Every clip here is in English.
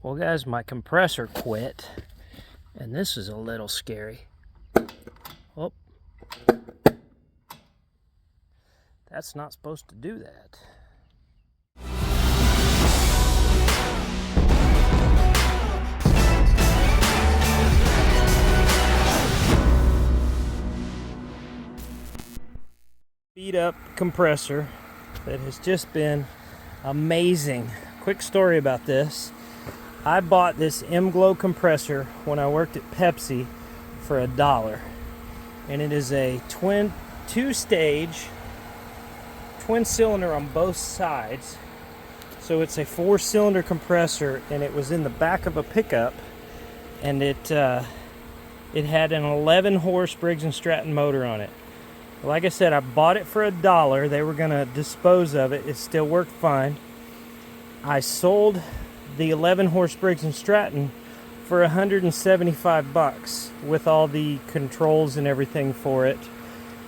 Well guys, my compressor quit, and this is a little scary. Oh, that's not supposed to do that. Beat up compressor that has just been amazing. Quick story about this. I bought this M-Glow compressor when I worked at Pepsi for $1. And it is a two-stage, twin cylinder on both sides. So it's a 4-cylinder compressor, and it was in the back of a pickup, and it had an 11 horse Briggs & Stratton motor on it. Like I said, I bought it for $1. They were gonna dispose of it. It still worked fine. I sold the 11 horse Briggs & Stratton for $175 with all the controls and everything for it.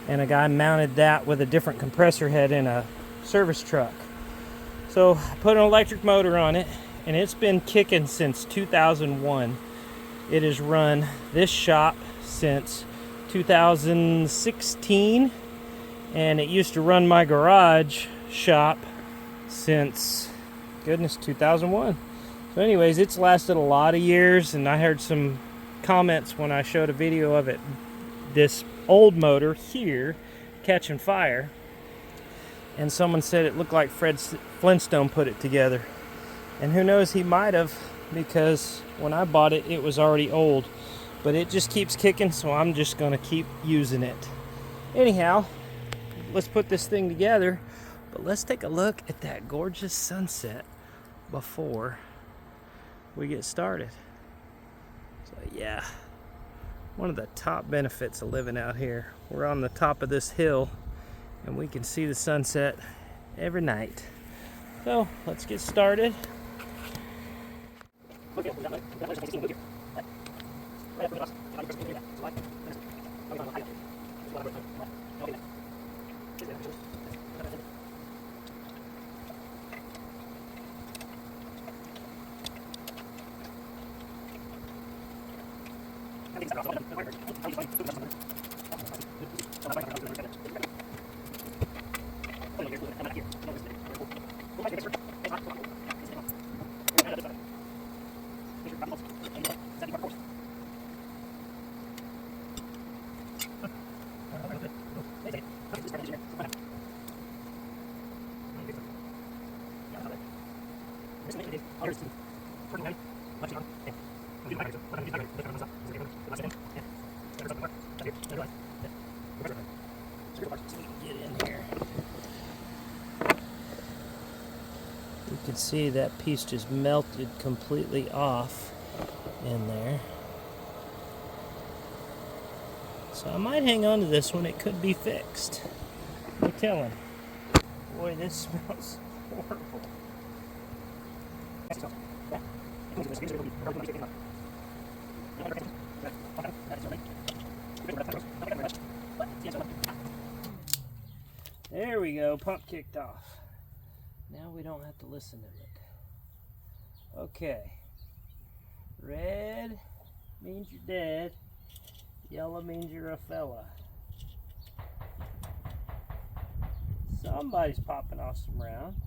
And a guy mounted that with a different compressor head in a service truck. So I put an electric motor on it, and it's been kicking since 2001. It has run this shop since 2016, and it used to run my garage shop since, goodness, 2001. So anyways, it's lasted a lot of years, and I heard some comments when I showed a video of it, this old motor here catching fire, and someone said it looked like Fred Flintstone put it together. And who knows, he might have, because when I bought it, it was already old. But it just keeps kicking, so I'm just gonna keep using it. Anyhow, let's put this thing together, but let's take a look at that gorgeous sunset before we get started. So yeah, one of the top benefits of living out here. We're on the top of this hill, and we can see the sunset every night. So let's get started. Get in here. You can see that piece just melted completely off in there. So I might hang on to this one. It could be fixed. No telling. Boy, this smells horrible. There we go, pump kicked off. Now we don't have to listen to it. Okay. Red means you're dead. Yellow means you're a fella. Somebody's popping off some rounds.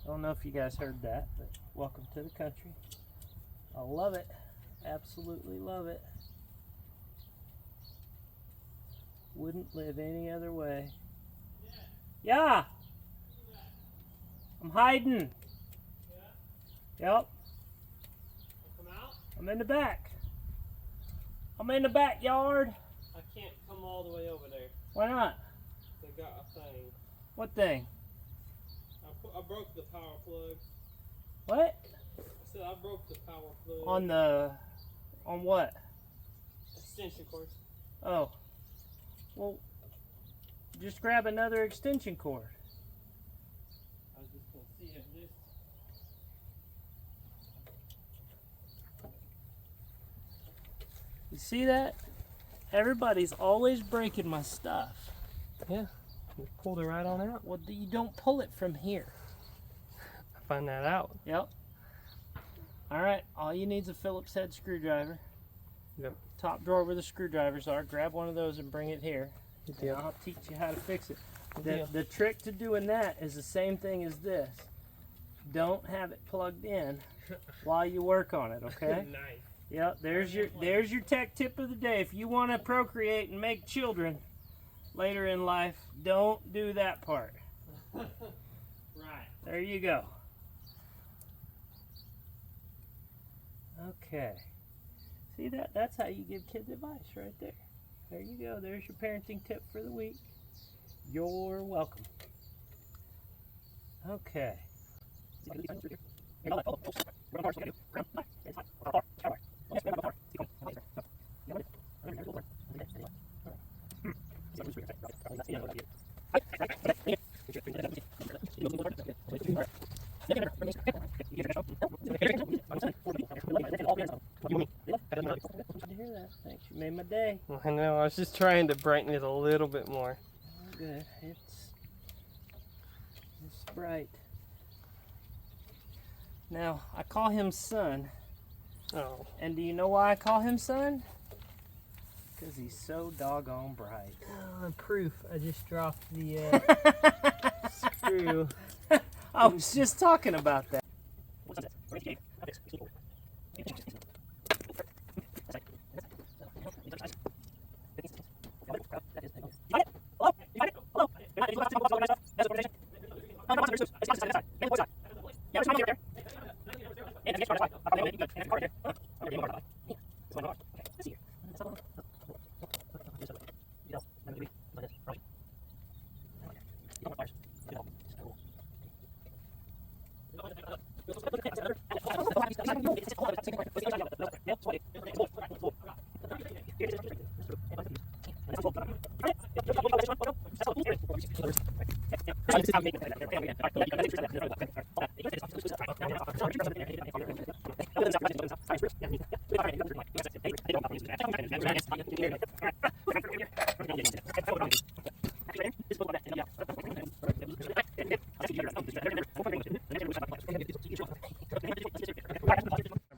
I don't know if you guys heard that, but welcome to the country. I love it. Absolutely love it. Wouldn't live any other way. Yeah! I'm hiding. Yep. Come out? I'm in the back. I'm in the backyard. I can't come all the way over there. Why not? They got a thing. What thing? I broke the power plug. What? I said I broke the power plug. On what? Extension cord. Oh. Well, just grab another extension cord. I was just going to see if this... You see that? Everybody's always breaking my stuff. Yeah, you pulled it right on out. Well, you don't pull it from here. I find that out. Yep. All right, all you need is a Phillips head screwdriver. Yep. Top drawer where the screwdrivers are. Grab one of those and bring it here. Good And deal. I'll teach you how to fix it. Good The, deal. the trick to doing that is the same thing as this. Don't have it plugged in while you work on it, okay? Nice. Yep, there's your tech tip of the day. If you want to procreate and make children later in life, don't do that part. Right. There you go. Okay. See that's how you give kids advice right there. There you go. There's your parenting tip for the week. You're welcome. Okay. Did you hear that? Thanks. You made my day. I know. I was just trying to brighten it a little bit more. Oh, good. It's bright. Now, I call him Son. Oh. And do you know why I call him Son? Because he's so doggone bright. Oh, proof. I just dropped the screw. I was just talking about that.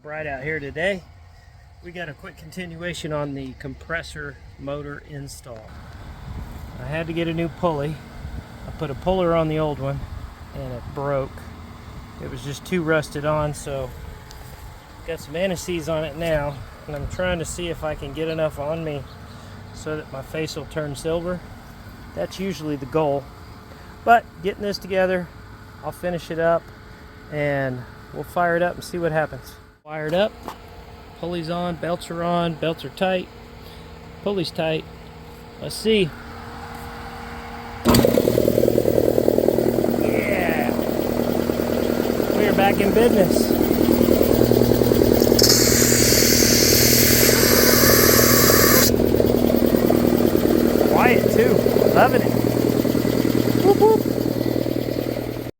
Bright out here today. We got a quick continuation on the compressor motor install. I had to get a new pulley. I put a puller on the old one and it broke. It was just too rusted on, so got some anti-seize on it now, and I'm trying to see if I can get enough on me so that my face will turn silver. That's usually the goal. But getting this together, I'll finish it up and we'll fire it up and see what happens. Wired up, pulley's on, belts are tight, pulley's tight. Let's see. Yeah, we're back in business. Quiet too, loving it.